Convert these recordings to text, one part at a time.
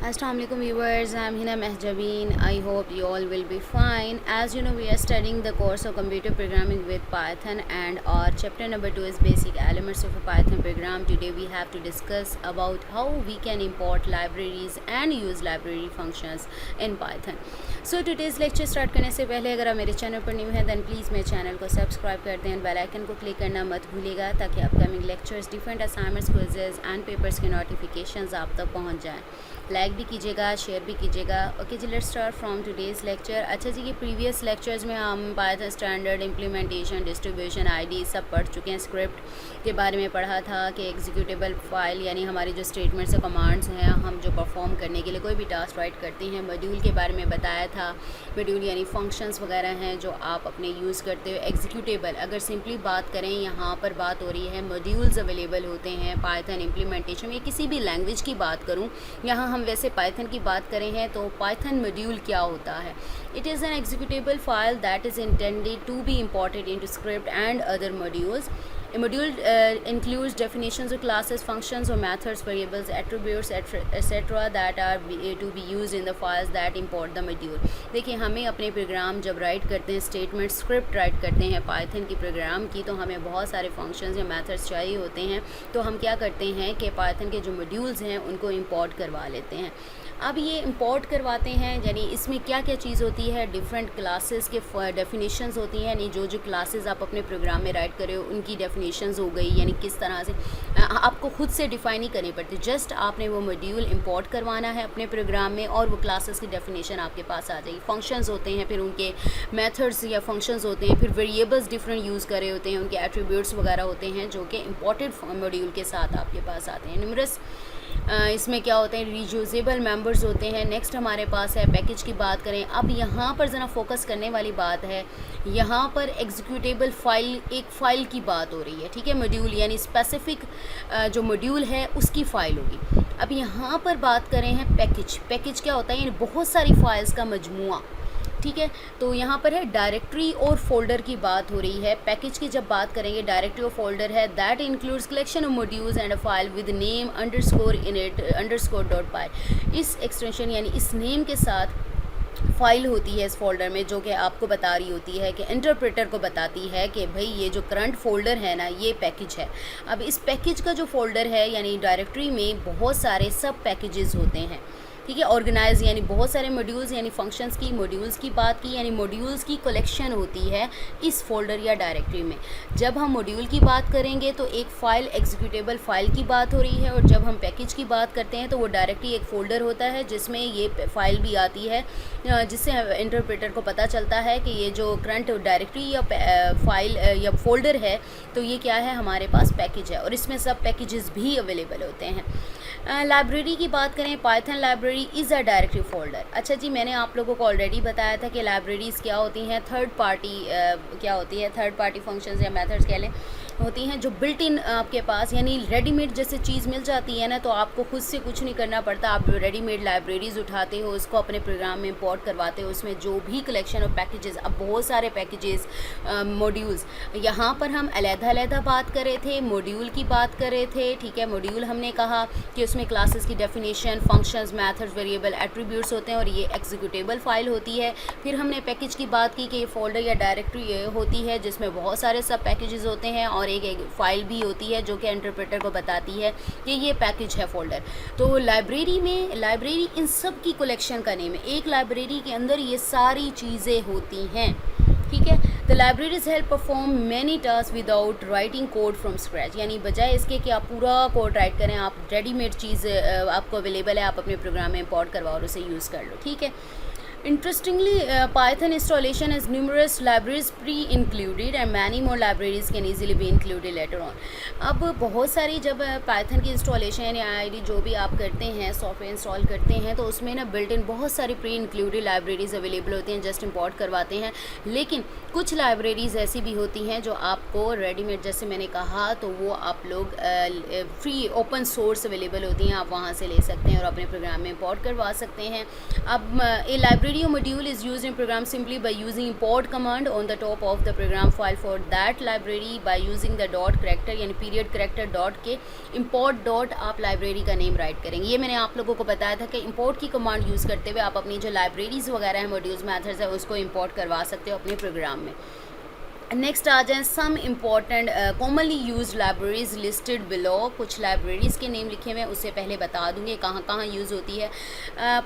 Assalamualaikum viewers, I'm Hina Mehjabeen. I hope you all will be fine. As you know, we are studying the course of computer programming with Python, and our chapter number 2 is basic elements of a Python program. Today we have to discuss about how we can import libraries and use library functions in Python. So today's lecture start करने से पहले अगर आप मेरे channel पर new हैं then please मेरे channel को सब्सक्राइब कर दें, बेल आइकन को क्लिक करना मत भूलिएगा ताकि upcoming lectures, different assignments, quizzes and papers के नोटिफिकेशंस आप तक पहुंच जाएं। लाइक भी कीजिएगा, शेयर भी कीजिएगा। ओके जी, let's start from today's lecture. अच्छा जी, ये प्रीवियस लेक्चर्स में हम Python standard, implementation, distribution, ID सब पढ़ चुके हैं। स्क्रिप्ट के बारे में पढ़ा था कि एग्जीक्यूटेबल फाइल यानी हमारी जो स्टेटमेंट्स और कमांड्स हैं हम जो परफॉर्म करने के लिए कोई भी टास्क राइट करते हैं। मॉड्यूल के बारे में बताया था। मॉड्यूल यानी फंक्शंस वगैरह हैं जो आप अपने यूज़ करते हो। एग्जीक्यूटेबल अगर सिंपली बात करें, यहाँ पर बात हो रही है मॉड्यूल्स अवेलेबल होते हैं पाइथन इम्प्लीमेंटेशन में। किसी भी लैंग्वेज की बात करूँ, यहाँ हम वैसे पाइथन की बात करें हैं तो पाइथन मॉड्यूल क्या होता है? It is an executable file that is intended to be imported into script and other modules. A module includes definitions of classes, functions or methods, variables, attributes, etc. that are to be used in the files that import the module. देखिए, हमें अपने programme जब right करते हैं, statement script right करते हैं Python की programme की, तो हमें बहुत सारे फंक्शंस या मेथड्स चाहिए होते हैं। तो हम क्या करते हैं कि पाइथन के जो मॉड्यूल्स हैं उनको इंपोर्ट करवा लेते हैं। अब ये इंपोर्ट करवाते हैं यानी इसमें क्या क्या चीज़ होती है, डिफरेंट क्लासेस के डेफिनेशंस होती हैं, यानी जो जो क्लासेस आप अपने प्रोग्राम में राइट करे हो उनकी डेफिनेशंस हो गई, यानी किस तरह से आपको खुद से डिफ़ाइन नहीं करनी पड़ती। जस्ट आपने वो मॉड्यूल इंपोर्ट करवाना है अपने प्रोग्राम में और वो क्लासेस की डेफिनेशन आपके पास आ जाएगी। फंक्शंस होते हैं, फिर उनके मेथड्स या फंक्शंस होते हैं, फिर वेरिएबल्स डिफरेंट यूज़ करे होते हैं, उनके एट्रीब्यूट्स वगैरह होते हैं जो कि इंपोर्टेड मॉड्यूल के साथ आपके पास आते हैं। न्यूमरस इसमें क्या होते हैं, रीयूजेबल मेंबर्स होते हैं। नेक्स्ट हमारे पास है पैकेज की बात करें। अब यहाँ पर ज़रा फोकस करने वाली बात है, यहाँ पर एग्जीक्यूटेबल फाइल, एक फ़ाइल की बात हो रही है, ठीक है। मॉड्यूल यानी स्पेसिफिक जो मॉड्यूल है उसकी फ़ाइल होगी। अब यहाँ पर बात करें हैं पैकेज। पैकेज क्या होता है, यानी बहुत सारी फाइल्स का मजमूआ, ठीक है। तो यहाँ पर है डायरेक्टरी और फोल्डर की बात हो रही है। पैकेज की जब बात करेंगे, डायरेक्टरी और फोल्डर है that includes collection of modules and a file with name underscore init underscore dot py. इस एक्सटेंशन यानी इस नेम के साथ फाइल होती है इस फोल्डर में, जो कि आपको बता रही होती है कि इंटरप्रेटर को बताती है कि भाई ये जो करंट फोल्डर है ना, ये पैकेज है। अब इस पैकेज का जो फोल्डर है यानी डायरेक्टरी में बहुत सारे सब पैकेजेस होते हैं, ठीक है। ऑर्गेनाइज यानी बहुत सारे मॉड्यूल्स, यानी फंक्शंस की, मॉड्यूल्स की बात की, यानी मॉड्यूल्स की कलेक्शन होती है इस फोल्डर या डायरेक्टरी में। जब हम मॉड्यूल की बात करेंगे तो एक फ़ाइल, एग्जीक्यूटेबल फाइल की बात हो रही है, और जब हम पैकेज की बात करते हैं तो वो डायरेक्टरी एक फ़ोल्डर होता है जिसमें ये फाइल भी आती है, जिससे इंटरप्रेटर को पता चलता है कि ये जो करंट डायरेक्टरी या फाइल या फोल्डर है तो ये क्या है, हमारे पास पैकेज है, और इसमें सब पैकेजेस भी अवेलेबल होते हैं। लाइब्रेरी की बात करें, Python library is a directory folder. अच्छा जी, मैंने आप लोगों को ऑलरेडी बताया था कि लाइब्रेरीज़ क्या होती हैं, थर्ड पार्टी क्या होती है, थर्ड पार्टी फंक्शंस या मेथड्स कह लें, होती हैं जो बिल्ट इन आपके पास यानी रेडीमेड जैसे चीज़ मिल जाती है ना, तो आपको खुद से कुछ नहीं करना पड़ता। आप रेडीमेड लाइब्रेरीज़ उठाते हो, उसको अपने प्रोग्राम में इंपोर्ट करवाते हो, उसमें जो भी कलेक्शन ऑफ पैकेजेस, अब बहुत सारे पैकेजेस, मॉड्यूल्स, यहाँ पर हम अलग-अलग बात कर रहे थे, मॉड्यूल की बात कर रहे थे, ठीक है। मॉड्यूल हमने कहा कि उसमें क्लासेस की definition, functions, methods, variable, attributes होते हैं और ये एग्जीक्यूटेबल फाइल होती है। फिर हमने पैकेज की बात की कि ये फोल्डर या डायरेक्टरी होती है जिसमें बहुत सारे सब पैकेजेस होते हैं और एक फ़ाइल भी होती है जो कि इंटरप्रेटर को बताती है कि ये पैकेज है फोल्डर। तो लाइब्रेरी में, लाइब्रेरी इन सब की कलेक्शन का नेम है। एक लाइब्रेरी के अंदर ये सारी चीज़ें होती हैं, ठीक है। The libraries help perform many task without writing code from scratch, यानी बजाय इसके कि आप पूरा कोड राइट करें, आप रेडीमेड चीज़ आपको अवेलेबल है, आप अपने प्रोग्राम में इंपोर्ट करवाओ और उसे यूज़ कर लो, ठीक है। Interestingly, Python installation has numerous libraries pre-included and many more libraries can easily be included later on. अब बहुत सारी जब Python की इंस्टॉलेशन या आईडी जो भी आप करते हैं, सॉफ्टवेयर इंस्टॉल करते हैं, तो उसमें ना बिल्ट इन बहुत सारी प्री इंक्लूडेड लाइब्रेरीज़ अवेलेबल होती हैं, जस्ट इंपोर्ट करवाते हैं। लेकिन कुछ लाइब्रेरीज़ ऐसी भी होती हैं जो आपको रेडीमेड, जैसे मैंने कहा, तो वो आप लोग फ्री ओपन सोर्स अवेलेबल होती हैं, आप वहाँ से ले सकते हैं और अपने प्रोग्राम में इंपोर्ट करवा सकते हैं। अब ये library library module is used in program simply by using import command on the top of the program file for that library by using the dot character यानी पीरियड करेक्टर डॉट के import dot आप library का name right करेंगे। ये मैंने आप लोगों को बताया था कि import की कमांड यूज़ करते हुए आप अपनी जो लाइब्रेरीज़ वगैरह हैं मॉड्यूल्स मेथड्स है उसको import करवा सकते हो अपने प्रोग्राम में। नेक्स्ट आ जाएँ some important commonly use libraries listed below. कुछ लाइब्रेरीज़ के नेम लिखे हुए हैं, उससे पहले बता दूँगी कहाँ कहाँ यूज़ होती है।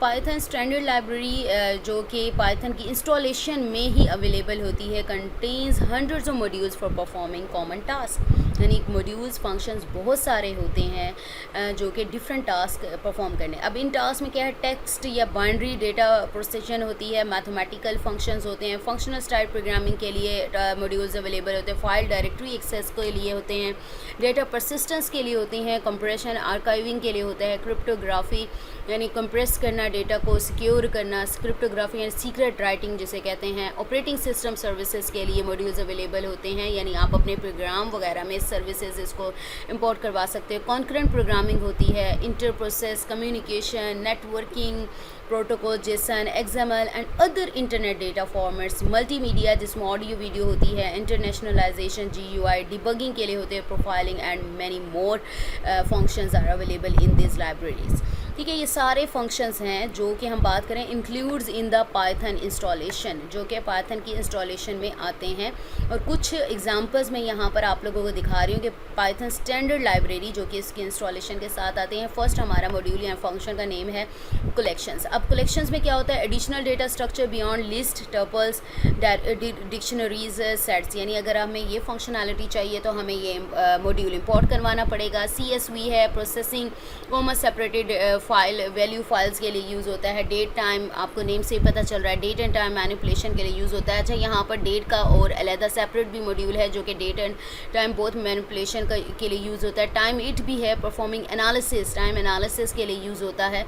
पाइथन स्टैंडर्ड लाइब्रेरी जो कि पाइथन की इंस्टॉलेशन में ही अवेलेबल होती है, contains hundreds of modules for performing common task, यानी मॉड्यूल्स फंक्शंस बहुत सारे होते हैं जो कि डिफरेंट टास्क परफॉर्म करने। अब इन टास्क में क्या है, टेक्स्ट या बाइनरी डेटा प्रोसेसन होती है, मैथमेटिकल फंक्शंस होते हैं, फंक्शनल स्टाइल प्रोग्रामिंग के लिए मॉड्यूल्स अवेलेबल होते हैं, फाइल डायरेक्टरी एक्सेस के लिए होते हैं, डेटा परसिस्टेंस के लिए होती हैं, कंप्रेशन आर्काइविंग के लिए होता है, क्रिप्टोग्राफी यानी कंप्रेस करना डेटा को सिक्योर करना, क्रिप्टोग्राफी यानी सीक्रेट राइटिंग जिसे कहते हैं, ऑपरेटिंग सिस्टम सर्विसेज के लिए मॉड्यूल्स अवेलेबल होते हैं, यानी आप अपने प्रोग्राम वगैरह में सर्विसेज इसको इंपोर्ट करवा सकते हो। कॉन्करेंट प्रोग्रामिंग होती है, inter process communication, networking protocol, JSON, XML and other internet data formats, multimedia जिसमें ऑडियो वीडियो होती है, इंटरनेशनलाइजेशन, जीयूआई, डिबगिंग के लिए होते हैं, profiling and many more functions are available in this libraries. ठीक है, ये सारे फंक्शंस हैं जो कि हम बात करें includes in the Python installation, जो कि पाइथन की इंस्टॉलेशन में आते हैं। और कुछ एग्जांपल्स मैं यहाँ पर आप लोगों को दिखा रही हूँ कि पाइथन स्टैंडर्ड लाइब्रेरी जो कि इसकी इंस्टॉलेशन के साथ आते हैं। फर्स्ट हमारा मॉड्यूल या फंक्शन का नेम है कलेक्शंस। अब कलेक्शंस में क्या होता है, additional data structure beyond list, tuples, dictionaries, sets, यानी अगर हमें ये फंक्शनैलिटी चाहिए तो हमें ये मॉड्यूल इंपोर्ट करवाना पड़ेगा। CSV है, processing comma separated file value files के लिए यूज़ होता है। डेट टाइम आपको नेम से ही पता चल रहा है, डेट एंड टाइम मैनिपुलेशन के लिए यूज़ होता है। अच्छा, यहाँ पर डेट का और अलहदा सेपरेट भी मॉड्यूल है जो कि date and time both manipulation के लिए यूज़ होता है। टाइम इट भी है, परफॉर्मिंग एनालिसिस, टाइम एनालिसिस के लिए यूज़ होता है।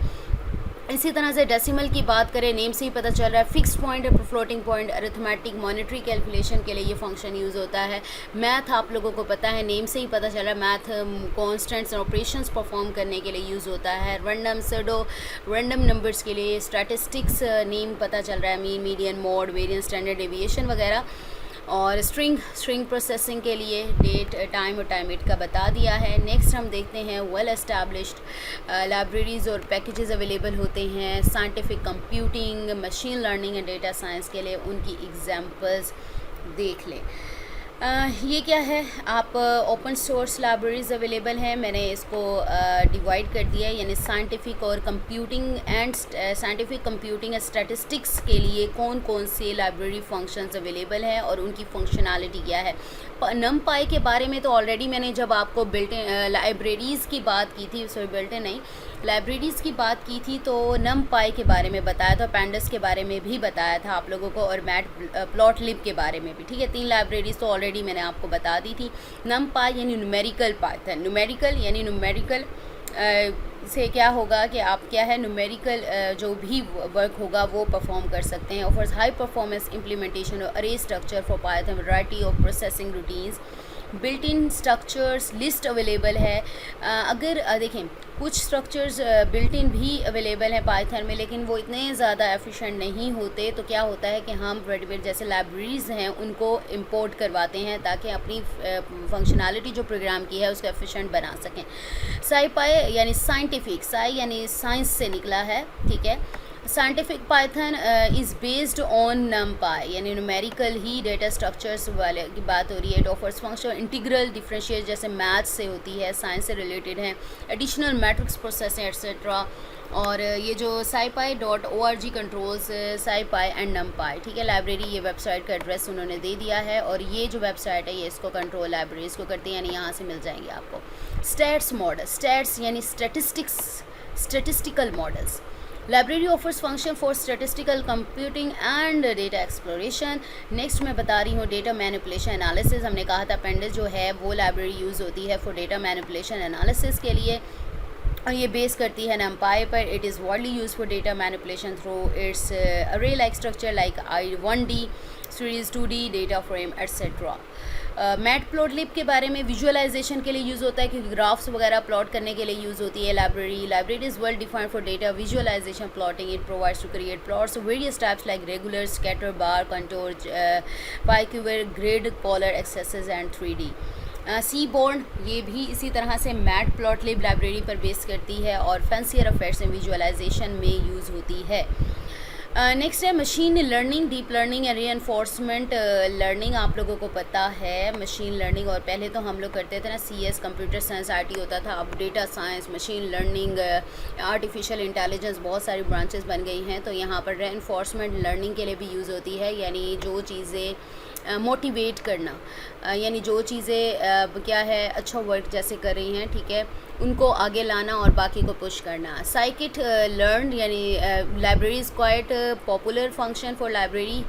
इसी तरह से डेसिमल की बात करें, नेम से ही पता चल रहा है, fix point, floating point, arithmetic, monetary calculation के लिए ये फंक्शन यूज़ होता है। मैथ आप लोगों को पता है, नेम से ही पता चल रहा है, मैथ कॉन्स्टेंट्स और ऑपरेशंस परफॉर्म करने के लिए यूज़ होता है। रैंडम, सडो रैंडम नंबर्स के लिए, स्टैटिस्टिक्स नेम पता चल रहा है, mean, median, mode, variance, standard deviation वगैरह। और स्ट्रिंग प्रोसेसिंग के लिए डेट, टाइम और टाइम इट का बता दिया है। नेक्स्ट हम देखते हैं वेल एस्टैब्लिश्ड लाइब्रेरीज़ और पैकेजेस अवेलेबल होते हैं scientific computing, machine learning and data science के लिए, उनकी एग्जांपल्स देख लें। ये क्या है, आप ओपन सोर्स लाइब्रेरीज़ अवेलेबल हैं, मैंने इसको डिवाइड कर दिया है, यानी साइंटिफिक और computing and scientific computing and statistics के लिए कौन कौन से लाइब्रेरी फंक्शंस अवेलेबल हैं और उनकी फंक्शनैलिटी क्या है। नमपाई के बारे में तो ऑलरेडी मैंने जब आपको बिल्ट-इन लाइब्रेरीज़ की बात की थी, सॉरी बिल्ट-इन नहीं, लाइब्रेरीज़ की बात की थी तो नमपाई के बारे में बताया था, पैंडस के बारे में भी बताया था आप लोगों को, और मैट प्लॉटलिब के बारे में भी। ठीक है, 3 लाइब्रेरीज़ तो ऑलरेडी मैंने आपको बता दी थी। नमपाई यानी न्यूमेरिकल पाइथन, न्यूमेरिकल यानी न्यूमेरिकल से क्या होगा कि आप क्या है न्यूमेरिकल जो भी वर्क होगा वो परफॉर्म कर सकते हैं। ऑफर्स हाई परफॉर्मेंस इम्प्लीमेंटेशन और अरे structure for Python, variety of processing routines, built in structures list available है। अगर देखें कुछ स्ट्रक्चर्स बिल्ट इन भी अवेलेबल हैं पाइथन में, लेकिन वो इतने ज़्यादा एफिशिएंट नहीं होते, तो क्या होता है कि हम रेडीमेड जैसे लाइब्रेरीज़ हैं उनको इंपोर्ट करवाते हैं ताकि अपनी फंक्शनैलिटी जो प्रोग्राम की है उसको एफिशिएंट बना सकें। साईपाई यानी साइंटिफिक, साई यानी साइंस से निकला है, ठीक है। Scientific Python is based on नमपाई यानी न्यूमेरिकल ही डेटा स्ट्रक्चर्स वाले की बात हो रही है। It offers function integral differentiate जैसे मैथ्स से होती है, साइंस से रिलेटेड है, एडिशनल मैट्रिक्स प्रोसेसिंग एट्सेट्रा। और ये जो scipy.org controls scipy and numpy, ठीक है, लाइब्रेरी, ये वेबसाइट का एड्रेस उन्होंने दे दिया है, और ये जो वेबसाइट है ये इसको कंट्रोल लाइब्रेरीज़ को करती है, यानी यहाँ से मिल जाएंगे आपको। स्टैट्स मॉडल, स्टैट्स यानी statistical models. Library offers function for statistical computing and data exploration. Next मैं बता रही हूँ डेटा मैनिपुलेशन एनालिसिस। हमने कहा था पेंडस जो है वो लाइब्रेरी यूज़ होती है फॉर डेटा मैनिपुलेशन एनालिसिस के लिए, और ये बेस करती है नमपाई पर। It is widely use for data manipulation through its array like structure like I1D, series 2D, data frame etcetera. Matplotlib के बारे में विजुअलाइजेशन के लिए यूज़ होता है, क्योंकि ग्राफ्स वगैरह प्लॉट करने के लिए यूज़ होती है library is well defined for data visualization plotting. It provides to create plots various types like regular, scatter, bar, contour, पाइक्यूबर, grid, polar, axes and 3D. Seaborn ये भी इसी तरह से मैटप्लोटलिब लाइब्रेरी पर बेस करती है और फैंसियर अफेयर्स एंड विजुअलाइजेशन में यूज़ होती है. नेक्स्ट है machine learning, deep learning and reinforcement learning. आप लोगों को पता है मशीन लर्निंग, और पहले तो हम लोग करते थे ना CS कंप्यूटर साइंस IT होता था, अब data science, machine learning, artificial intelligence, बहुत सारी ब्रांचेस बन गई हैं. तो यहाँ पर रीइंफोर्समेंट लर्निंग के लिए भी यूज़ होती है, यानी जो चीज़ें मोटिवेट करना, यानी जो चीज़ें क्या है अच्छा वर्क जैसे कर रही हैं, ठीक है, उनको आगे लाना और बाकी को पुश करना. साइकिट लर्न, यानी library is quite popular function for library.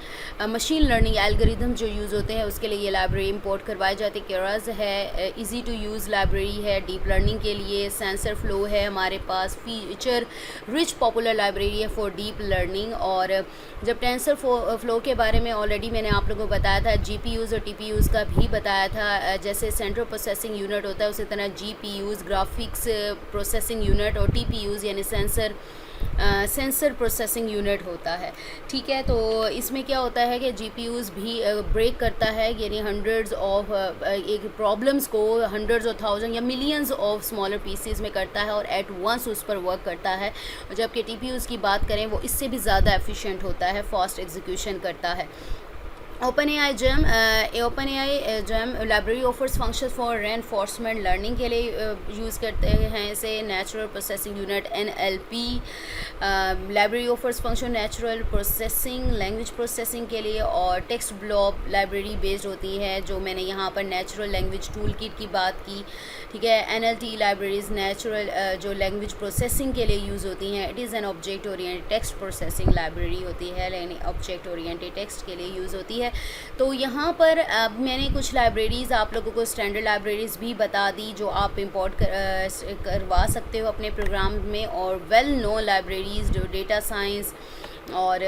Machine learning algorithm जो यूज़ होते हैं उसके लिए ये लाइब्रेरी इंपोर्ट करवाई जाती है. केरास है, इजी टू यूज़ लाइब्रेरी है. डीप लर्निंग के लिए सेंसर फ्लो है हमारे पास. फीचर रिच पॉपुलर लाइब्रेरी है फॉर डीप लर्निंग. और जब टेंसर फ्लो के बारे में ऑलरेडी मैंने आप लोगों को बताया था, GPUs और TPUs का भी बताया था. जैसे सेंट्रल प्रोसेसिंग यूनिट होता है उसी तरह GPUs ग्राफिक्स प्रोसेसिंग यूनिट और TPUs यानी सेंसर प्रोसेसिंग यूनिट होता है, ठीक है. तो इसमें क्या होता है कि GPUs भी ब्रेक करता है, यानी हंड्रेड्स ऑफ एक प्रॉब्लम्स को हंड्रेड्स ऑफ थाउजेंड या मिलियंस ऑफ स्मॉलर पीसेस में करता है और एट वंस उस पर वर्क करता है. जबकि TPUs की बात करें वो इससे भी ज़्यादा एफिशिएंट होता है, फास्ट एग्जीक्यूशन करता है. OpenAI GEM library offers function for reinforcement learning के लिए यूज़ करते हैं इसे. Natural processing unit NLP library offers function natural processing language processing के लिए. और टेक्स्ट ब्लॉब लाइब्रेरी बेस्ड होती है, जो मैंने यहाँ पर नेचुरल लैंग्वेज टूल किट की बात की, ठीक है. NLT लाइब्रेरीज नेचुरल जो लैंग्वेज प्रोसेसिंग के लिए यूज़ होती हैं. It is an object oriented text processing library होती है, यानी ऑब्जेक्ट ओरिएंटेड टेक्स्ट के लिए यूज़ होती है. तो यहाँ पर अब मैंने कुछ लाइब्रेरीज़ आप लोगों को स्टैंडर्ड लाइब्रेरीज़ भी बता दी जो आप इंपोर्ट करवा सकते हो अपने प्रोग्राम में. और वेल नोन लाइब्रेरीज़ जो डेटा साइंस और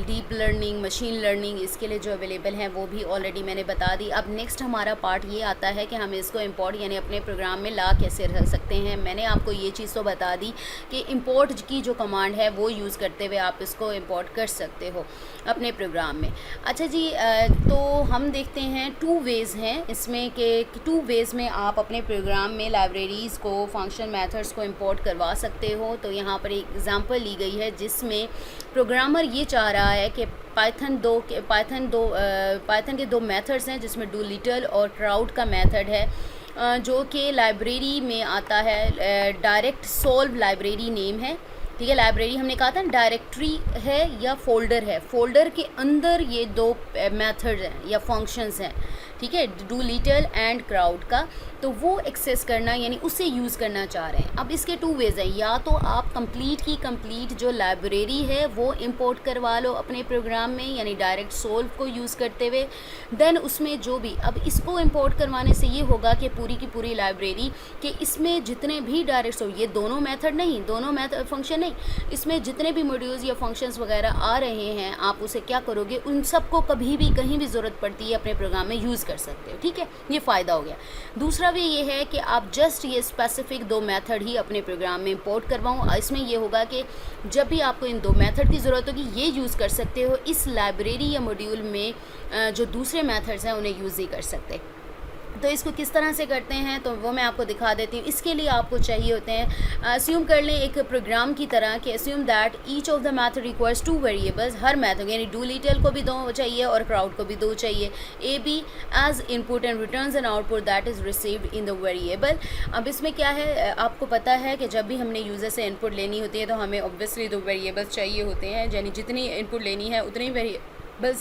डीप लर्निंग, मशीन लर्निंग, इसके लिए जो अवेलेबल हैं वो भी ऑलरेडी मैंने बता दी. अब नेक्स्ट हमारा पार्ट ये आता है कि हम इसको इंपोर्ट यानी अपने प्रोग्राम में ला कैसे रख सकते हैं. मैंने आपको ये चीज़ तो बता दी कि इंपोर्ट की जो कमांड है वो यूज़ करते हुए आप इसको इंपोर्ट कर सकते हो अपने प्रोग्राम में. अच्छा जी, तो हम देखते हैं 2 वेज़ हैं इसमें कि 2 वेज़ में आप अपने प्रोग्राम में लाइब्रेरीज़ को, फंक्शन मेथड्स को इंपोर्ट करवा सकते हो. तो यहाँ पर एक एग्जांपल ली गई है जिसमें प्रोग्रामर ये चाह रहा है कि पाइथन के 2 मेथड्स हैं, जिसमें डू लिटल और क्राउड का मेथड है, जो कि लाइब्रेरी में आता है. डायरेक्ट सोल्व लाइब्रेरी नेम है, ठीक है. लाइब्रेरी हमने कहा था डायरेक्टरी है या फोल्डर है, फोल्डर के अंदर ये 2 मेथड हैं या फंक्शंस हैं, ठीक है, डू लिटल एंड क्राउड का. तो वो एक्सेस करना यानी उसे यूज़ करना चाह रहे हैं. अब इसके 2 वेज़ हैं, या तो आप कंप्लीट जो लाइब्रेरी है वो इंपोर्ट करवा लो अपने प्रोग्राम में, यानी डायरेक्ट सोल्व को यूज़ करते हुए. देन उसमें जो भी, अब इसको इंपोर्ट करवाने से ये होगा कि पूरी की पूरी लाइब्रेरी कि इसमें जितने भी डायरेक्ट सोल्व, ये दोनों मेथड फंक्शन नहीं, इसमें जितने भी मॉड्यूल्स या फंक्शंस वगैरह आ रहे हैं, आप उसे क्या करोगे, उन सबको कभी भी कहीं भी ज़रूरत पड़ती है अपने प्रोग्राम में यूज़ कर सकते हो, ठीक है. ये फ़ायदा हो गया. दूसरा भी ये है कि आप जस्ट ये स्पेसिफिक 2 मेथड ही अपने प्रोग्राम में इंपोर्ट करवाऊँ. इसमें ये होगा कि जब भी आपको इन 2 मेथड की ज़रूरत होगी ये यूज़ कर सकते हो. इस लाइब्रेरी या मॉड्यूल में जो दूसरे मेथड्स हैं उन्हें यूज़ ही कर सकते. तो इसको किस तरह से करते हैं तो वो मैं आपको दिखा देती हूँ. इसके लिए आपको चाहिए होते हैं, अस्यूम कर लें एक प्रोग्राम की तरह कि assume that each of the method requires 2 variables. Her method यानी डू लिटल को भी 2 चाहिए और क्राउड को भी 2 चाहिए. AB as input and returns an output that is received in the variable. अब इसमें क्या है, आपको पता है कि जब भी हमने यूज़र से इनपुट लेनी होती है तो हमें ऑब्वियसली 2 वेरिएबल्स चाहिए होते हैं, यानी जितनी इनपुट लेनी है उतनी वेरिएबल्स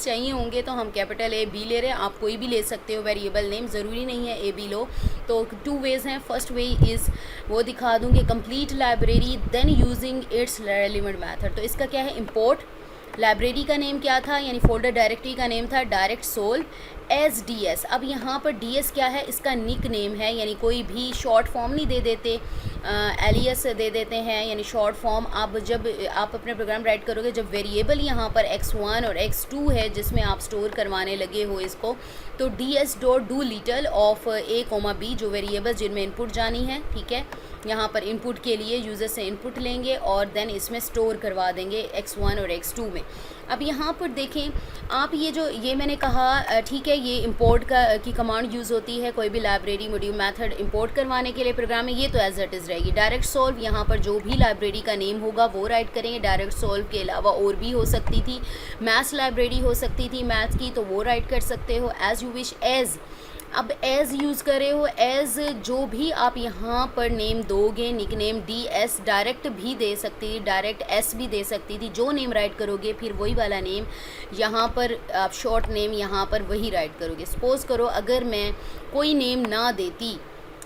चाहिए होंगे. तो हम कैपिटल A B ले रहे हैं, आप कोई भी ले सकते हो वेरिएबल नेम, ज़रूरी नहीं है AB लो. तो 2 वेज़ हैं. फर्स्ट वे इज़ वो दिखा दूँ कि complete library then using its relevant method. तो इसका क्या है, इंपोर्ट लाइब्रेरी का नेम क्या था, यानी फोल्डर डायरेक्टरी का नेम था डायरेक्ट सोल्व एस DS. अब यहाँ पर DS क्या है, इसका निक नेम है, यानी कोई भी शॉर्ट फॉर्म नहीं दे देते. एलियस दे देते हैं यानी शॉर्ट फॉर्म। आप जब आप अपने प्रोग्राम राइट करोगे, जब वेरिएबल यहाँ पर x1 और x2 है जिसमें आप स्टोर करवाने लगे हो इसको, तो ds.do_little ऑफ a, b जो वेरिएबल जिनमें इनपुट जानी है, ठीक है, यहाँ पर इनपुट के लिए यूज़र से इनपुट लेंगे और देन इसमें स्टोर करवा देंगे x1 और x2 में। अब यहाँ पर देखें आप, ये मैंने कहा ठीक है, ये इंपोर्ट की कमांड यूज़ होती है कोई भी लाइब्रेरी मॉड्यूल मेथड इंपोर्ट करवाने के लिए प्रोग्राम में, ये तो एज इट इज़ रहेगी। डायरेक्ट सॉल्व यहाँ पर जो भी लाइब्रेरी का नेम होगा वो राइट करेंगे। डायरेक्ट सॉल्व के अलावा और भी हो सकती थी, मैथ्स लाइब्रेरी हो सकती थी मैथ्स की, तो वो राइट कर सकते हो एज़ यू विश। एज़, अब एज़ यूज़ करे हो, एज़ जो भी आप यहाँ पर नेम दोगे, निक नेम DS डायरेक्ट भी दे सकती थी, डायरेक्ट S भी दे सकती थी। जो नेम राइट करोगे फिर वही वाला नेम यहाँ पर आप शॉर्ट नेम यहाँ पर वही राइट करोगे। सपोज़ करो अगर मैं कोई नेम ना देती,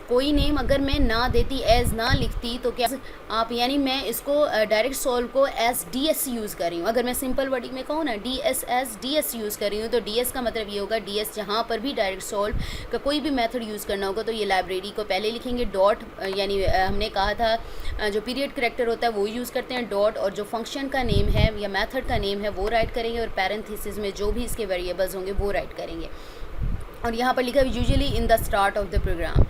कोई नेम अगर मैं ना देती, एज़ ना लिखती, तो क्या आप, यानी मैं इसको डायरेक्ट सॉल्व को एज DS यूज़ कर रही हूँ। अगर मैं सिंपल वर्डिंग में कहूँ ना, DS एज DS यूज़ कर रही हूँ, तो DS का मतलब ये होगा, DS जहाँ पर भी डायरेक्ट सॉल्व का कोई भी मेथड यूज़ करना होगा तो ये लाइब्रेरी को पहले लिखेंगे डॉट, यानी हमने कहा था जो पीरियड करेक्टर होता है वो यूज़ करते हैं डॉट, और जो फंक्शन का नेम है या मेथड का नेम है वो राइट करेंगे, और पैरेंथेसिस में जो भी इसके वेरिएबल्स होंगे वो राइट करेंगे। और यहाँ पर लिखा है usually in the start of the program.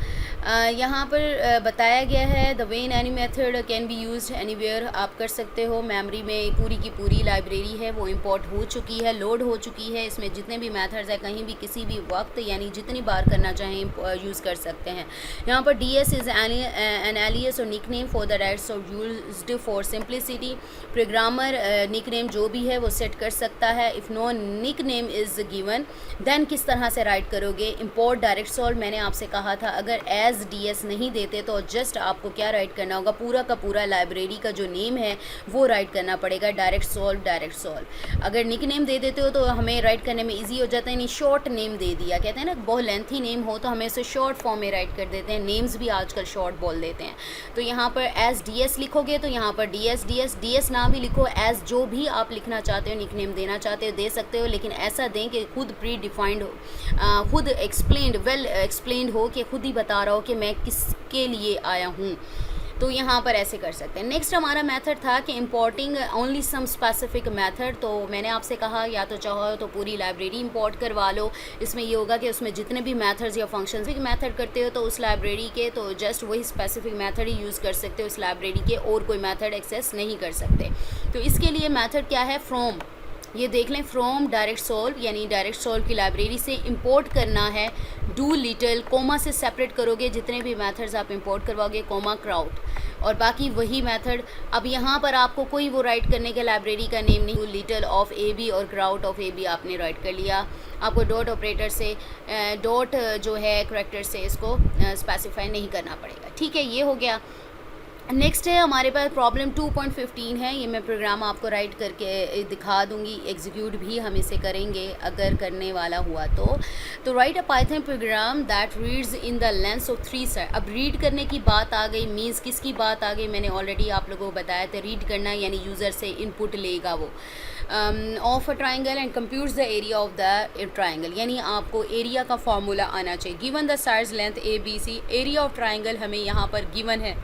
यहाँ पर बताया गया है the way in any method can be used anywhere, आप कर सकते हो। मेमोरी में पूरी की पूरी लाइब्रेरी है वो इंपोर्ट हो चुकी है, लोड हो चुकी है, इसमें जितने भी मेथड्स हैं कहीं भी किसी भी वक्त यानी जितनी बार करना चाहें यूज़ कर सकते हैं। यहाँ पर DS इज़ एन एलियस और nickname for the direct solve used for simplicity. Programmer nickname जो भी है वो सेट कर सकता है। If no nickname is given then किस तरह से राइट करोगे, इंपोर्ट डायरेक्ट सॉल्व। मैंने आपसे कहा था अगर एज DS नहीं देते तो जस्ट आपको क्या राइट करना होगा, पूरा का पूरा लाइब्रेरी का जो नेम है वो राइट करना पड़ेगा, डायरेक्ट सॉल्व डायरेक्ट सॉल्व। अगर निक नेम दे देते हो तो हमें राइट करने में इजी हो जाता है, नहीं शॉर्ट नेम दे दिया, कहते हैं ना बहुत लेंथी नेम हो तो हमें इसे शॉर्ट फॉर्म में राइट कर देते हैं, नेम्स भी आजकल शॉर्ट बोल देते हैं। तो यहाँ पर एज DS लिखोगे तो यहाँ पर DS ना भी लिखो, एज जो भी आप लिखना चाहते हो, निक नेम देना चाहते हो दे सकते हो, लेकिन ऐसा दें कि खुद प्री डिफाइंड हो, खुद एक्सप्लेन्ड, वेल एक्सप्लेन्ड हो, कि खुद ही बता रहा हो कि मैं किसके लिए आया हूँ, तो यहाँ पर ऐसे कर सकते हैं। नेक्स्ट हमारा मेथड था कि importing only some specific method. तो मैंने आपसे कहा या तो चाहो तो पूरी लाइब्रेरी इंपोर्ट करवा लो, इसमें ये होगा कि उसमें जितने भी मेथड्स या फंक्शंस भी मेथड करते हो तो उस लाइब्रेरी के तो जस्ट वही स्पेसिफिक मेथड ही यूज़ कर सकते हो, उस लाइब्रेरी के और कोई मेथड एक्सेस नहीं कर सकते। तो इसके लिए मेथड क्या है, फ्रॉम, ये देख लें, फ्रॉम डायरेक्ट सॉल्व, यानी डायरेक्ट सॉल्व की लाइब्रेरी से इंपोर्ट करना है डू लिटिल, कोमा से सेपरेट करोगे जितने भी मेथड्स आप इंपोर्ट करवाओगे, कोमा क्राउड, और बाकी वही मेथड। अब यहाँ पर आपको कोई वो राइट करने के लाइब्रेरी का नेम नहीं, लिटिल ऑफ AB और क्राउड ऑफ AB आपने राइट कर लिया। आपको डॉट ऑपरेटर से डॉट जो है करेक्टर से इसको स्पेसिफाई नहीं करना पड़ेगा, ठीक है, ये हो गया। नेक्स्ट है हमारे पास प्रॉब्लम 2.15 है, ये मैं प्रोग्राम आपको राइट करके दिखा दूंगी, एग्जीक्यूट भी हम इसे करेंगे अगर करने वाला हुआ तो right a Python programme that reads in the length of 3 side. अब रीड करने की बात आ गई, मीन्स किसकी बात आ गई, मैंने ऑलरेडी आप लोगों को बताया था, रीड करना यानी यूज़र से इनपुट लेगा वो of a triangle and computes the area of the triangle, यानी आपको एरिया का फार्मूला आना चाहिए। Given the size length ABC, area of triangle हमें यहाँ पर गिवन है,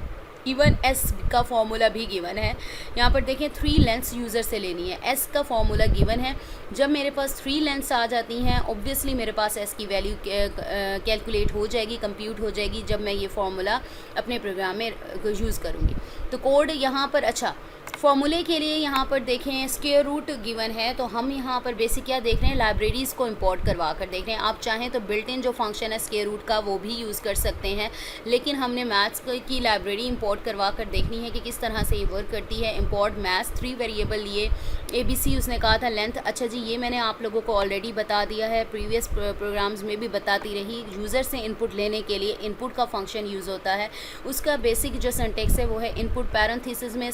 इवन S का फॉर्मूला भी गिवन है। यहाँ पर देखें 3 लेंथ्स यूज़र से लेनी है, S का फॉर्मूला गिवन है। जब मेरे पास 3 लेंथ्स आ जाती हैं ऑब्वियसली मेरे पास S की वैल्यू कैलकुलेट हो जाएगी, कंप्यूट हो जाएगी जब मैं ये फार्मूला अपने प्रोग्राम में यूज़ करूँगी। तो कोड यहाँ पर, अच्छा फॉर्मूले के लिए यहाँ पर देखें स्क्वायर रूट गिवन है, तो हम यहाँ पर बेसिक क्या देख रहे हैं, लाइब्रेरीज़ को इंपोर्ट करवा कर देख रहे हैं। आप चाहें तो बिल्ट इन जो फंक्शन है स्क्वायर रूट का वो भी यूज़ कर सकते हैं, लेकिन हमने मैथ्स की लाइब्रेरी इंपोर्ट करवा कर देखनी है कि किस तरह से ये वर्क करती है। इंपोर्ट मैथ्स 3 वेरिएबल लिए, ABC उसने कहा था लेंथ, अच्छा जी ये मैंने आप लोगों को ऑलरेडी बता दिया है, प्रीवियस प्रोग्राम्स में भी बताती रही। यूज़र से इनपुट लेने के लिए इनपुट का फंक्शन यूज़ होता है, उसका बेसिक जो सिंटैक्स है वो है इनपुट, पैरेंथेसिस में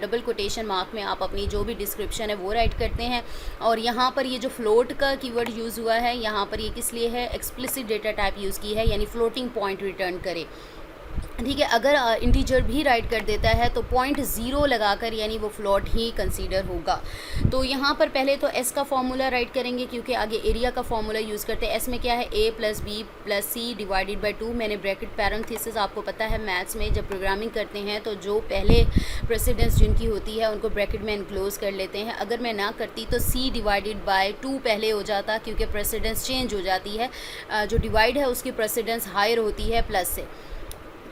डबल कोटेशन मार्क में आप अपनी जो भी डिस्क्रिप्शन है वो राइट करते हैं। और यहाँ पर ये जो फ्लोट का कीवर्ड यूज़ हुआ है, यहाँ पर ये किस लिए है, एक्सप्लिसिट डेटा टाइप यूज़ की है, यानी फ्लोटिंग पॉइंट रिटर्न करे। ठीक है। अगर इंटीजर भी राइट कर देता है तो 0.0 लगाकर यानी वो फ्लॉट ही कंसीडर होगा। तो यहाँ पर पहले तो एस का फॉर्मूला राइट करेंगे क्योंकि आगे एरिया का फॉर्मूला यूज़ करते हैं। एस में क्या है, a + b + c divided by 2। मैंने ब्रैकेट पैरेंथेसिस, आपको पता है मैथ्स में जब प्रोग्रामिंग करते हैं तो जो पहले प्रेसिडेंस जिनकी होती है उनको ब्रैकेट में इनक्लोज कर लेते हैं। अगर मैं ना करती तो c डिवाइडेड बाई 2 पहले हो जाता क्योंकि प्रेसिडेंस चेंज हो जाती है। जो डिवाइड है उसकी प्रेसिडेंस हायर होती है प्लस से।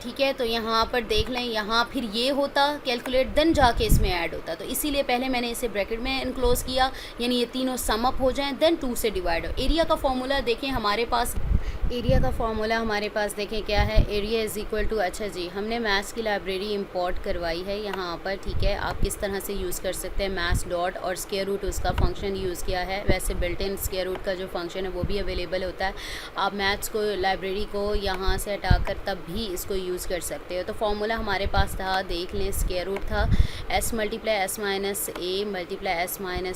ठीक है, तो यहाँ पर देख लें, यहाँ फिर ये होता कैलकुलेट, देन जाके इसमें ऐड होता। तो इसीलिए पहले मैंने इसे ब्रैकेट में इनक्लोज किया, यानी ये तीनों सम अप हो जाएं, देन 2 से डिवाइड हो। एरिया का फॉर्मूला देखें हमारे पास, एरिया का फॉर्मूला हमारे पास देखें क्या है, एरिया इज़ इक्वल टू, अच्छा जी हमने मैथ्स की लाइब्रेरी इंपोर्ट करवाई है यहाँ पर। ठीक है, आप किस तरह से यूज़ कर सकते हैं, मैथ्स डॉट और स्क्वायर रूट उसका फंक्शन यूज़ किया है। वैसे बिल्ट इन स्क्वायर रूट का जो फंक्शन है वो भी अवेलेबल होता है। आप मैथ्स को लाइब्रेरी को यहाँ से हटाकर तब भी इसको यूज़ कर सकते हो। तो फॉर्मूला हमारे पास था, देख लें, स्क्वायर रूट था s × s - a × s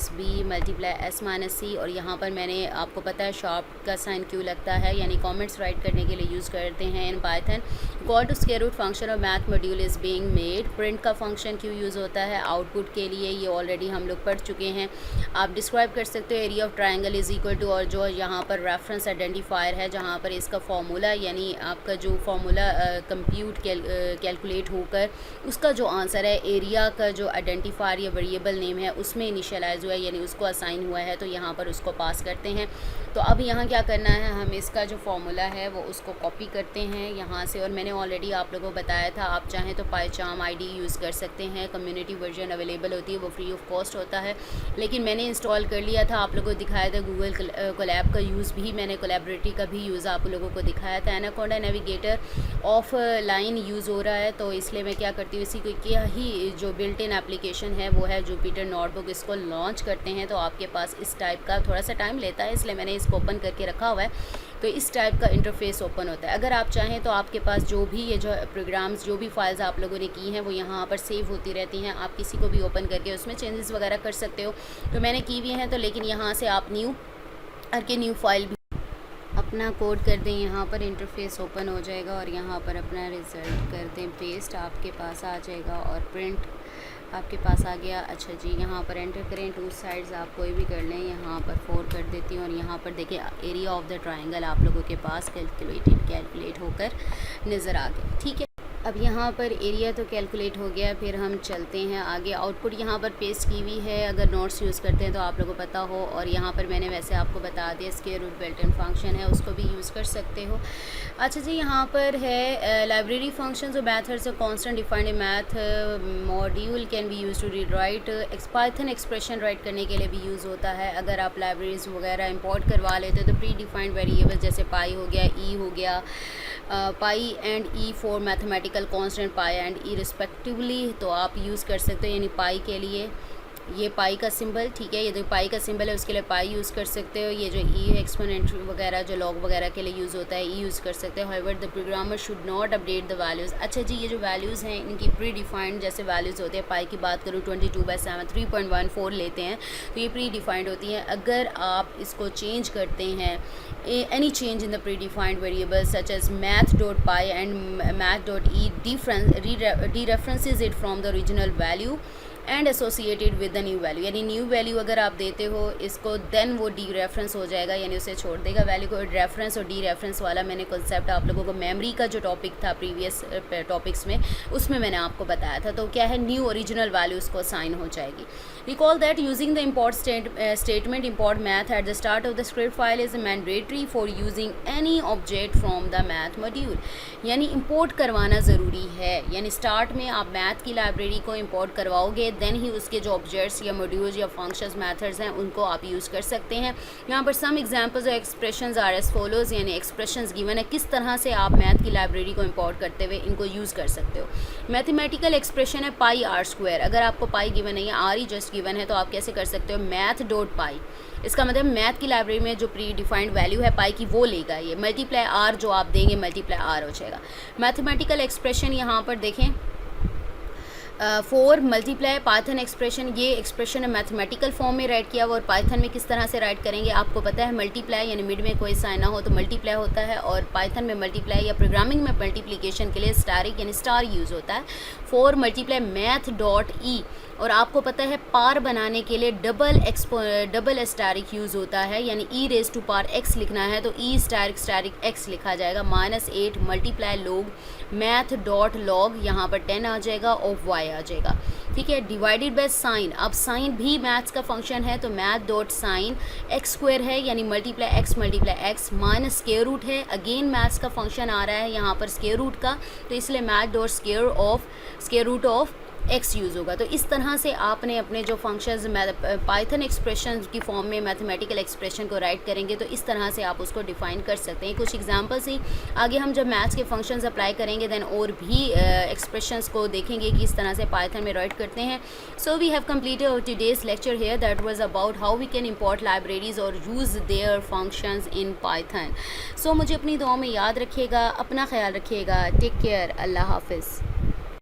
- b × s - c। और यहाँ पर मैंने, आपको पता है शार्प का साइन क्यों लगता है, यानी कमेंट्स राइट करने के लिए यूज़ करते हैं in Python. Call to square root function of math module is being made. Print का फंक्शन क्यों यूज़ होता है, आउटपुट के लिए, ये ऑलरेडी हम लोग पढ़ चुके हैं। आप डिस्क्राइब कर सकते हो area of triangle is equal to, और जो यहाँ पर रेफरेंस आइडेंटिफायर है जहाँ पर इसका फॉर्मूला, यानी आपका जो फॉर्मूला कंप्यूट कैलकुलेट होकर उसका जो आंसर है एरिया का जो आइडेंटिफायर या वेरिएबल नेम है उसमें इनिशियलाइज हुआ है, यानी उसको असाइन हुआ है, तो यहाँ पर उसको पास करते हैं। तो अब यहाँ क्या करना है, हम इसका जो फॉर्मूला है वो उसको कॉपी करते हैं यहाँ से। और मैंने ऑलरेडी आप लोगों को बताया था, आप चाहें तो पाइचार्म आईडी यूज़ कर सकते हैं, कम्युनिटी वर्जन अवेलेबल होती है, वो फ्री ऑफ कॉस्ट होता है। लेकिन मैंने इंस्टॉल कर लिया था, आप लोगों को दिखाया था। गूगल कोलैब का यूज़ भी मैंने, कोलैबोरेटरी का भी यूज़ आप लोगों को दिखाया था। Anaconda navigator of line use हो रहा है, तो इसलिए मैं क्या करती हूँ, इसी को क्या ही जो बिल्ट इन एप्लीकेशन है वो है जुपिटर नोटबुक। इसको लॉन्च करते हैं तो आपके पास इस टाइप का थोड़ा सा टाइम लेता है, इसलिए मैंने इसको ओपन करके रखा हुआ है। तो इस टाइप का इंटरफेस ओपन होता है। अगर आप चाहें तो आपके पास जो भी ये जो प्रोग्राम्स, जो भी फाइल्स आप लोगों ने की हैं वो यहाँ पर सेव होती रहती हैं। आप किसी को भी ओपन करके उसमें चेंजेस वगैरह कर सकते हो। तो मैंने की हुई हैं, तो लेकिन यहाँ से आप न्यू करके न्यू फाइल भी अपना कोड कर दें, यहाँ पर इंटरफेस ओपन हो जाएगा और यहाँ पर अपना रिज़ल्ट कर दें पेस्ट, आपके पास आ जाएगा और प्रिंट आपके पास आ गया। अच्छा जी, यहाँ पर एंटर करें, 2 साइड्स आप कोई भी कर लें, यहाँ पर 4 कर देती हूँ। और यहाँ पर देखिए एरिया ऑफ द ट्रायंगल आप लोगों के पास कैलकुलेट होकर नज़र आ गया। ठीक है, अब यहाँ पर एरिया तो कैलकुलेट हो गया, फिर हम चलते हैं आगे। आउटपुट यहाँ पर पेस्ट की हुई है, अगर नोट्स यूज़ करते हैं तो आप लोगों को पता हो। और यहाँ पर मैंने वैसे आपको बता दिया, square root built in function है, उसको भी यूज़ कर सकते हो। अच्छा जी, यहाँ पर है लाइब्रेरी फंक्शंस और methods of constant defined math module can be use to read write. Python expression write करने के लिए भी यूज़ होता है। अगर आप लाइब्रेरीज वगैरह इंपोर्ट करवा लेते हो तो प्री डिफाइंड वेरिएबल जैसे पाई हो गया, ई हो गया, pi and e for mathematical constant pi and e respectively, तो आप यूज़ कर सकते हो। यानी पाई के लिए ये पाई का सिंबल, ठीक है, ये जो पाई का सिंबल है उसके लिए पाई यूज़ कर सकते हो। ये जो ई एक्सपोनेंट वगैरह जो लॉग वगैरह के लिए यूज़ होता है, ई यूज़ कर सकते हो। However the programmer should not update the values. अच्छा जी, ये जो वैल्यूज़ हैं इनकी प्री डिफाइंड जैसे वैल्यूज़ होते हैं, पाई की बात करूँ 22/7 3.14 लेते हैं, तो ये प्री डिफाइंड होती हैं। अगर आप इसको चेंज करते हैं, any change in the predefined variables such as math.py and math.e dereferences it from the original value and associated with the new value, यानी न्यू वैल्यू अगर आप देते हो इसको, देन वो डी रेफरेंस हो जाएगा, यानी उसे छोड़ देगा वैल्यू को। रेफरेंस और डी रेफरेंस वाला मैंने कॉन्सेप्ट आप लोगों को मेमोरी का जो टॉपिक था प्रीवियस टॉपिक्स में, उसमें मैंने आपको बताया था। तो क्या है, न्यू ओरिजिनल वैल्यू उसको असाइन हो जाएगी। Recall that using the import statement import math at the start of the script file is mandatory for using any object from the math module, यानी इम्पोर्ट करवाना ज़रूरी है। यानी स्टार्ट में आप मैथ की लाइब्रेरी को इम्पोर्ट करवाओगे, देन ही उसके जो ऑब्जेक्ट्स या मॉड्यूल्स या फंक्शंस मेथड्स हैं उनको आप यूज़ कर सकते हैं। यहाँ पर सम एग्जांपल्स और एक्सप्रेशंस आर एज फॉलोज, यानी एक्सप्रेशंस गिवन है, किस तरह से आप मैथ की लाइब्रेरी को इंपोर्ट करते हुए इनको यूज़ कर सकते हो। मैथमेटिकल एक्सप्रेशन है पाई आर स्क्वायर, अगर आपको पाई गिवन नहीं है, आर ही जस्ट गिवन है, तो आप कैसे कर सकते हो, math.py, इसका मतलब मैथ की लाइब्रेरी में जो प्री डिफाइंड वैल्यू है पाई की वो लेगा, ये मल्टीप्लाई आर जो आप देंगे मल्टीप्लाई आर हो जाएगा। मैथमेटिकल एक्सप्रेशन यहाँ पर देखें, फोर मल्टीप्लाई पाइथन एक्सप्रेशन, ये एक्सप्रेशन है मैथमेटिकल फॉर्म में राइट किया हुआ, और पाइथन में किस तरह से राइट करेंगे आपको पता है। मल्टीप्लाई यानी मिड में कोई साइन ना हो तो मल्टीप्लाई होता है, और पाइथन में मल्टीप्लाई या प्रोग्रामिंग में मल्टीप्लिकेशन के लिए स्टारिक यानी स्टार यूज़ होता है। Four multiply math dot E, और आपको पता है पार बनाने के लिए डबल स्टारिक यूज़ होता है, यानी e raise to power x लिखना है तो ई स्टारिक एक्स लिखा जाएगा। -8 मल्टीप्लाई लोग मैथ डॉट लॉग, यहाँ पर 10 आ जाएगा, ऑफ वाई आ जाएगा, ठीक है। डिवाइडेड बाय साइन, अब साइन भी मैथ्स का फंक्शन है तो math dot sine x square है यानी multiply x minus square root है, अगेन मैथ्स का फंक्शन आ रहा है यहाँ पर स्क्वायर रूट का, तो इसलिए math dot square root of x use होगा। तो इस तरह से आपने अपने जो फंक्शंस पाइथन एक्सप्रेशन की फॉर्म में मैथमेटिकल एक्सप्रेशन को राइट करेंगे तो इस तरह से आप उसको डिफाइन कर सकते हैं। कुछ एग्जांपल्स ही आगे हम जब मैथ्स के फंक्शंस अप्लाई करेंगे देन और भी एक्सप्रेशंस को देखेंगे कि इस तरह से पाइथन में राइट करते हैं। So we have completed our today's lecture here, that was about how we can import libraries और use their functions in Python. So मुझे अपनी दुआ में याद रखिएगा, अपना ख्याल रखिएगा, टेक केयर, अल्लाह हाफिज़।